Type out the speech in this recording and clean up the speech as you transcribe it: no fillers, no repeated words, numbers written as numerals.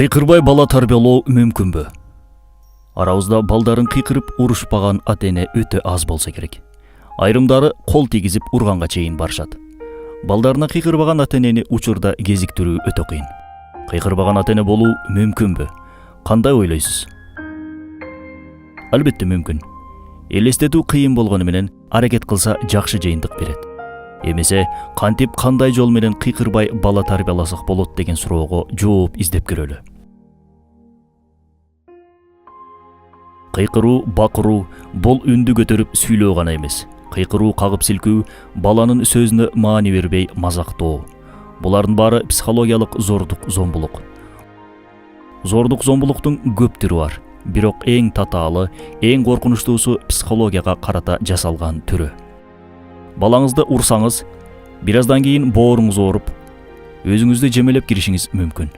Кыйкырбай бала тарбиялоо мүмкүнбү? Арабызда балдарын кыйкырып урушпаган ата-эне өтө аз болсо керек. Айрымдары кол тийгизип урганга чейин барышат. Балдарына кыйкырбаган ата-энени учурда кезиктирүү өтө кыйын. Кыйкырбаган ата-эне болуу мүмкүнбү? Кандай ойлойсуз? Албетте мүмкүн. Элестетүү кыйын болгону менен аракет кылса жакшы жыйынтык берет. Эмесе кантип кандай жол менен кыйкырбай бала тарбияласак болот деген суроого жооп издеп көрөлү. Кыйкыруу, бакыруу бул үндү көтөрүп сүйлөө гана эмес. Кыйкыруу, кагып силкүү, баланын сөзүнө маани бербей мазактоо. Булардын баары психологиялык зордук, зомбулук. Зордук, зомбулуктун көп түрү бар. Бирок эң татаалы, эң коркунучтуусу психологияга карата жасалган түрү. Балаңызды урсаңыз, бир аздан кийин бооруңуз ооруп, өзүңүздү жемелеп киришиңиз мүмкүн.